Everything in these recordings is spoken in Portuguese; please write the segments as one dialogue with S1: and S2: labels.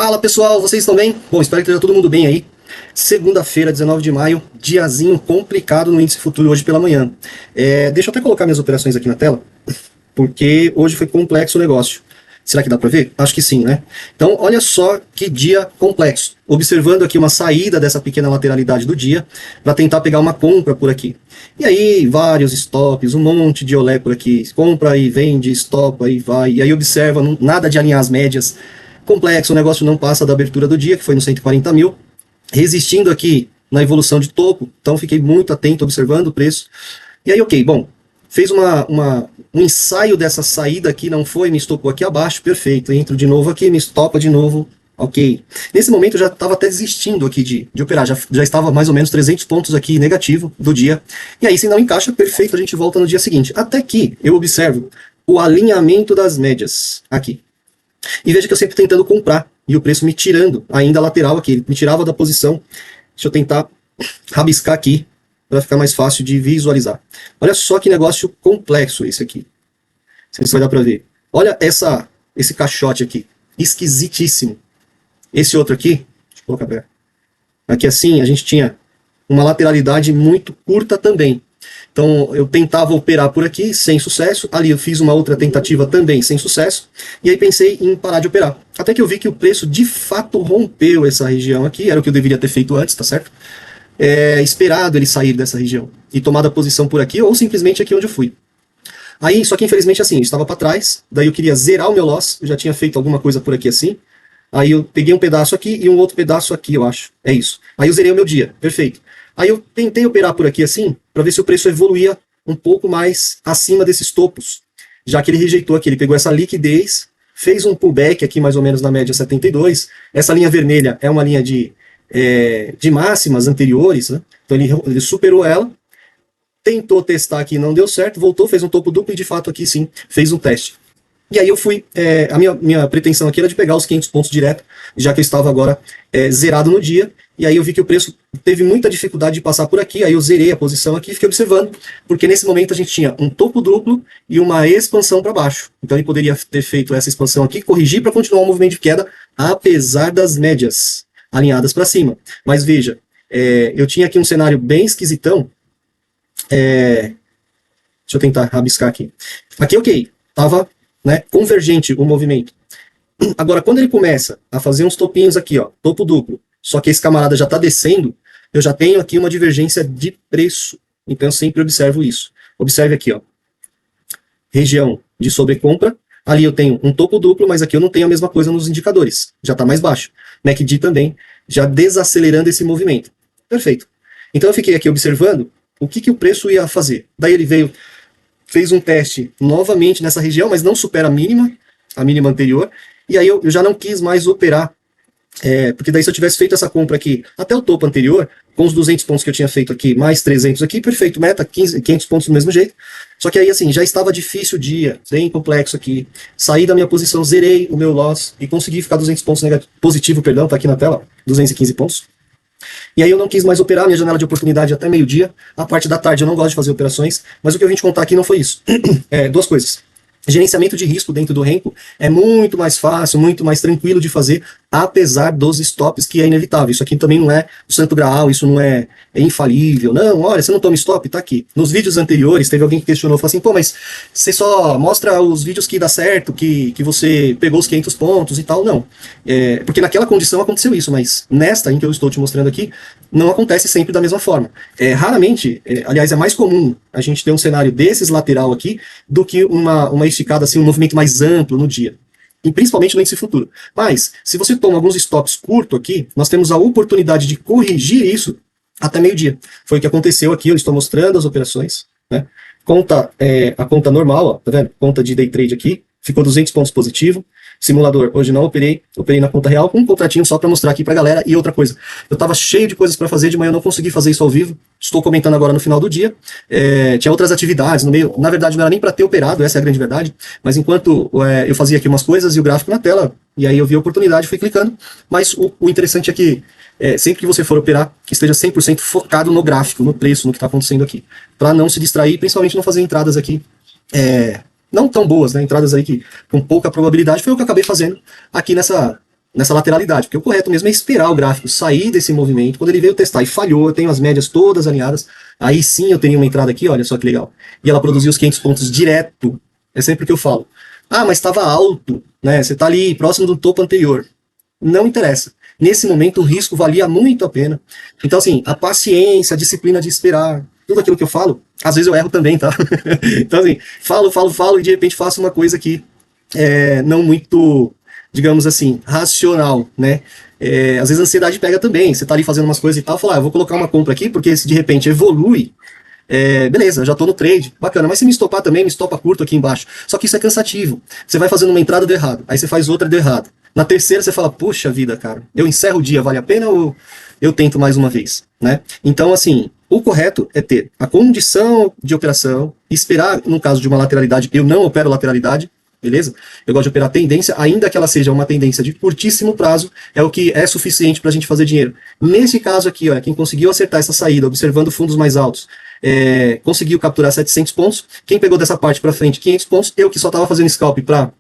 S1: Fala pessoal, vocês estão bem? Bom, espero que esteja todo mundo bem aí. Segunda-feira, 19 de maio, diazinho complicado no índice futuro hoje pela manhã. Deixa eu até colocar minhas operações aqui na tela, porque hoje foi complexo o negócio. Será que dá para ver? Acho que sim, né? Então, olha só que dia complexo. Observando aqui uma saída dessa pequena lateralidade do dia, para tentar pegar uma compra por aqui. E aí, vários stops, um monte de olé por aqui. Compra e vende, stop, aí vai. E aí observa, nada de alinhar as médias. Complexo, o negócio não passa da abertura do dia, que foi no 140 mil. Resistindo aqui na evolução de topo. Então, fiquei muito atento, observando o preço. E aí, ok, bom. Fez um ensaio dessa saída aqui, não foi, me estopou aqui abaixo, perfeito. Entro de novo aqui, me estopa de novo, ok. Nesse momento eu já estava até desistindo aqui de operar, já estava mais ou menos 300 pontos aqui negativo do dia. E aí se não encaixa, perfeito, a gente volta no dia seguinte. Até que eu observo o alinhamento das médias aqui. E veja que eu sempre tentando comprar, e o preço me tirando ainda a lateral aqui, ele me tirava da posição. Deixa eu tentar rabiscar aqui, para ficar mais fácil de visualizar. Olha só que negócio complexo esse aqui. Não sei se vai dar para ver. Olha esse caixote aqui. Esquisitíssimo. Esse outro aqui, deixa eu colocar perto. Aqui assim, a gente tinha uma lateralidade muito curta também. Então eu tentava operar por aqui, sem sucesso. Ali eu fiz uma outra tentativa também, sem sucesso. E aí pensei em parar de operar. Até que eu vi que o preço de fato rompeu essa região aqui. Era o que eu deveria ter feito antes, tá certo? Esperado ele sair dessa região e tomar a posição por aqui, ou simplesmente aqui onde eu fui. Aí, só que infelizmente assim, eu estava para trás, daí eu queria zerar o meu loss, eu já tinha feito alguma coisa por aqui assim, aí eu peguei um pedaço aqui e um outro pedaço aqui, eu acho, é isso. Aí eu zerei o meu dia, perfeito. Aí eu tentei operar por aqui assim, para ver se o preço evoluía um pouco mais acima desses topos, já que ele rejeitou aqui, ele pegou essa liquidez, fez um pullback aqui mais ou menos na média 72, essa linha vermelha é uma linha de máximas anteriores, né? Então ele superou ela, tentou testar aqui, não deu certo, voltou, fez um topo duplo e de fato aqui sim, fez um teste. E aí eu fui, a minha pretensão aqui era de pegar os 500 pontos direto, já que eu estava agora zerado no dia, e aí eu vi que o preço teve muita dificuldade de passar por aqui, aí eu zerei a posição aqui e fiquei observando, porque nesse momento a gente tinha um topo duplo e uma expansão para baixo. Então ele poderia ter feito essa expansão aqui, corrigir para continuar o movimento de queda, apesar das médias alinhadas para cima. Mas veja, eu tinha aqui um cenário bem esquisitão. Deixa eu tentar rabiscar aqui. Aqui, ok, estava convergente o movimento. Agora, quando ele começa a fazer uns topinhos aqui, ó, topo duplo, só que esse camarada já está descendo, eu já tenho aqui uma divergência de preço. Então eu sempre observo isso. Observe aqui, ó, região de sobrecompra. Ali eu tenho um topo duplo, mas aqui eu não tenho a mesma coisa nos indicadores. Já está mais baixo. MACD também, já desacelerando esse movimento. Perfeito. Então eu fiquei aqui observando o que o preço ia fazer. Daí ele veio, fez um teste novamente nessa região, mas não supera a mínima anterior. E aí eu já não quis mais operar. Porque daí se eu tivesse feito essa compra aqui até o topo anterior, com os 200 pontos que eu tinha feito aqui, mais 300 aqui, perfeito, meta, 500 pontos do mesmo jeito. Só que aí assim, já estava difícil o dia, bem complexo aqui. Saí da minha posição, zerei o meu loss e consegui ficar 200 pontos positivo, perdão, tá aqui na tela, 215 pontos. E aí eu não quis mais operar, minha janela de oportunidade até meio-dia. A parte da tarde eu não gosto de fazer operações, mas o que eu vim te contar aqui não foi isso. Duas coisas. Gerenciamento de risco dentro do Renko é muito mais fácil, muito mais tranquilo de fazer, apesar dos stops, que é inevitável. Isso aqui também não é o santo graal, isso não é infalível. Não, olha, você não toma stop, tá aqui. Nos vídeos anteriores, teve alguém que questionou, falou assim, pô, mas você só mostra os vídeos que dá certo, que você pegou os 500 pontos e tal. Não. Porque naquela condição aconteceu isso, mas nesta em que eu estou te mostrando aqui, não acontece sempre da mesma forma. Raramente, aliás, é mais comum a gente ter um cenário desses lateral aqui, do que uma esticada, assim, um movimento mais amplo no dia. E principalmente no índice futuro. Mas, se você toma alguns stops curtos aqui, nós temos a oportunidade de corrigir isso até meio-dia. Foi o que aconteceu aqui, eu estou mostrando as operações, né? A conta normal, ó, tá vendo? Conta de day trade aqui, ficou 200 pontos positivo. Simulador, hoje não operei na conta real, com um contratinho só para mostrar aqui pra galera. E outra coisa, eu tava cheio de coisas para fazer, de manhã eu não consegui fazer isso ao vivo, estou comentando agora no final do dia. Tinha outras atividades no meio, na verdade não era nem para ter operado, essa é a grande verdade, mas enquanto eu fazia aqui umas coisas e o gráfico na tela, e aí eu vi a oportunidade, fui clicando. Mas o interessante é que sempre que você for operar, que esteja 100% focado no gráfico, no preço, no que está acontecendo aqui, para não se distrair, principalmente não fazer entradas aqui não tão boas, né? Entradas aí que com pouca probabilidade, foi o que eu acabei fazendo aqui nessa nessa lateralidade, porque o correto mesmo é esperar o gráfico sair desse movimento. Quando ele veio testar e falhou, eu tenho as médias todas alinhadas, aí sim eu teria uma entrada aqui, olha só que legal. E ela produziu os 500 pontos direto. É sempre o que eu falo. Ah, mas estava alto, né? Você está ali próximo do topo anterior. Não interessa. Nesse momento o risco valia muito a pena. Então assim, a paciência, a disciplina de esperar, tudo aquilo que eu falo, às vezes eu erro também, tá? Então assim, falo e de repente faço uma coisa que não muito, digamos assim, racional, né? Às vezes a ansiedade pega também, você tá ali fazendo umas coisas e tal, fala, eu vou colocar uma compra aqui, porque se de repente evolui, beleza, já tô no trade, bacana, mas se me estopar também, me estopa curto aqui embaixo. Só que isso é cansativo. Você vai fazendo uma entrada, deu errado, aí você faz outra, deu errado. Na terceira você fala, puxa vida, cara, eu encerro o dia, vale a pena ou eu tento mais uma vez, né? Então, assim, o correto é ter a condição de operação, esperar, no caso de uma lateralidade, eu não opero lateralidade, beleza? Eu gosto de operar tendência, ainda que ela seja uma tendência de curtíssimo prazo, é o que é suficiente para a gente fazer dinheiro. Nesse caso aqui, olha, quem conseguiu acertar essa saída, observando fundos mais altos, conseguiu capturar 700 pontos, quem pegou dessa parte para frente 500 pontos, eu que só estava fazendo scalp para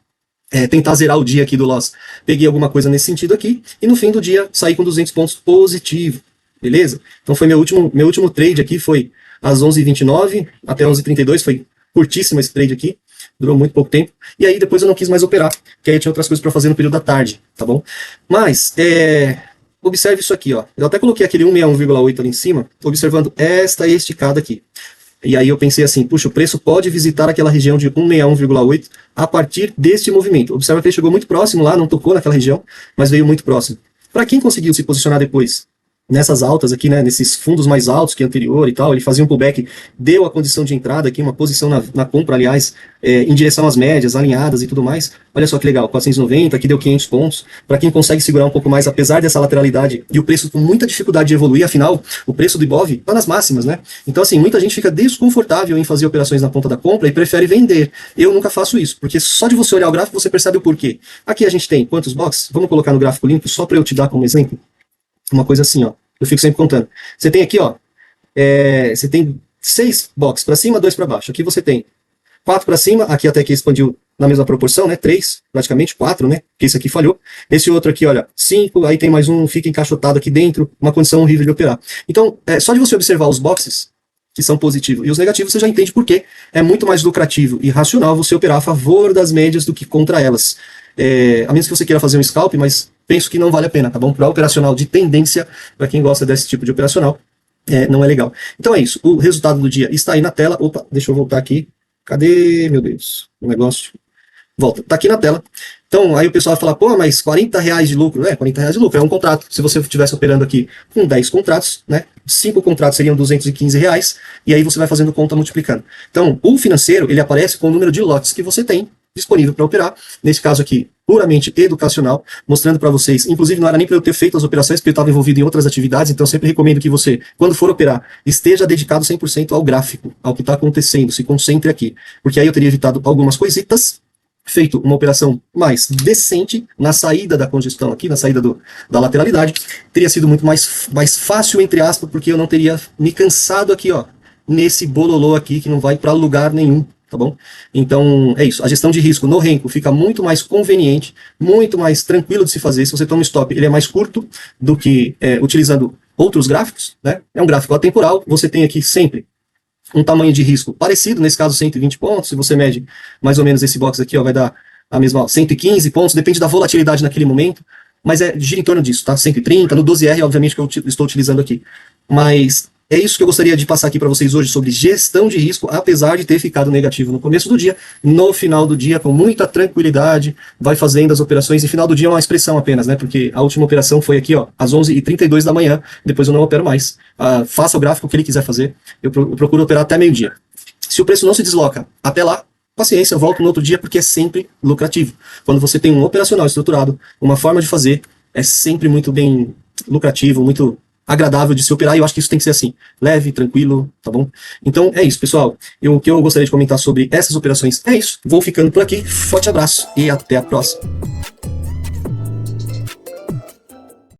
S1: tentar zerar o dia aqui do loss, peguei alguma coisa nesse sentido aqui, e no fim do dia saí com 200 pontos positivo, beleza? Então foi meu último trade aqui, foi às 11h29 até 11h32, foi curtíssimo esse trade aqui, durou muito pouco tempo, e aí depois eu não quis mais operar, porque aí eu tinha outras coisas para fazer no período da tarde, tá bom? Mas, observe isso aqui, ó, eu até coloquei aquele 161,8 ali em cima, observando esta esticada aqui. E aí eu pensei assim, puxa, o preço pode visitar aquela região de 161,8 a partir deste movimento. Observa que ele chegou muito próximo lá, não tocou naquela região, mas veio muito próximo. Para quem conseguiu se posicionar depois nessas altas aqui, né, nesses fundos mais altos que anterior e tal, ele fazia um pullback, deu a condição de entrada aqui, uma posição na compra, aliás, em direção às médias, alinhadas e tudo mais. Olha só que legal, 490, aqui deu 500 pontos. Para quem consegue segurar um pouco mais, apesar dessa lateralidade e o preço com muita dificuldade de evoluir, afinal, o preço do Ibov está nas máximas, né? Então, assim, muita gente fica desconfortável em fazer operações na ponta da compra e prefere vender. Eu nunca faço isso, porque só de você olhar o gráfico você percebe o porquê. Aqui a gente tem quantos boxes? Vamos colocar no gráfico limpo, só para eu te dar como exemplo. Uma coisa assim, ó. Eu fico sempre contando. Você tem aqui, ó, você tem 6 boxes para cima, 2 para baixo. Aqui você tem 4 para cima, aqui até que expandiu na mesma proporção, né? 3, praticamente 4, né? Porque esse aqui falhou. Esse outro aqui, olha, 5, aí tem mais um, fica encaixotado aqui dentro, uma condição horrível de operar. Então, só de você observar os boxes, que são positivos, e os negativos, você já entende por que é muito mais lucrativo e racional você operar a favor das médias do que contra elas. A menos que você queira fazer um scalp, mas penso que não vale a pena, tá bom? Para operacional de tendência, para quem gosta desse tipo de operacional, não é legal. Então é isso, o resultado do dia está aí na tela. Opa, deixa eu voltar aqui. Cadê, meu Deus, o negócio? Volta, tá aqui na tela. Então aí o pessoal vai falar, pô, mas R$40 de lucro. 40 reais de lucro, é um contrato. Se você estivesse operando aqui com 10 contratos, né? 5 contratos seriam R$215, e aí você vai fazendo conta multiplicando. Então, o financeiro, ele aparece com o número de lotes que você tem disponível para operar, nesse caso aqui, puramente educacional, mostrando para vocês, inclusive não era nem para eu ter feito as operações, porque eu estava envolvido em outras atividades, então eu sempre recomendo que você, quando for operar, esteja dedicado 100% ao gráfico, ao que está acontecendo, se concentre aqui, porque aí eu teria evitado algumas coisitas, feito uma operação mais decente na saída da congestão aqui, na saída da lateralidade, teria sido muito mais fácil, entre aspas, porque eu não teria me cansado aqui, ó, nesse bololô aqui, que não vai para lugar nenhum, tá bom? Então, é isso. A gestão de risco no Renko fica muito mais conveniente, muito mais tranquilo de se fazer. Se você toma um stop, ele é mais curto do que utilizando outros gráficos, né? É um gráfico atemporal, você tem aqui sempre um tamanho de risco parecido, nesse caso 120 pontos, se você mede mais ou menos esse box aqui, ó, vai dar a mesma, ó, 115 pontos, depende da volatilidade naquele momento, mas gira em torno disso, tá? 130, no 12R, obviamente, que eu estou utilizando aqui. Mas é isso que eu gostaria de passar aqui para vocês hoje sobre gestão de risco, apesar de ter ficado negativo no começo do dia, no final do dia, com muita tranquilidade, vai fazendo as operações, e final do dia é uma expressão apenas, né, porque a última operação foi aqui, ó, às 11h32 da manhã, depois eu não opero mais. Faça o gráfico que ele quiser fazer, eu procuro operar até meio-dia. Se o preço não se desloca até lá, paciência, eu volto no outro dia, porque é sempre lucrativo. Quando você tem um operacional estruturado, uma forma de fazer, é sempre muito bem lucrativo, muito agradável de se operar, e eu acho que isso tem que ser assim, leve, tranquilo, tá bom? Então é isso, pessoal. O que eu gostaria de comentar sobre essas operações é isso. Vou ficando por aqui, forte abraço e até a próxima.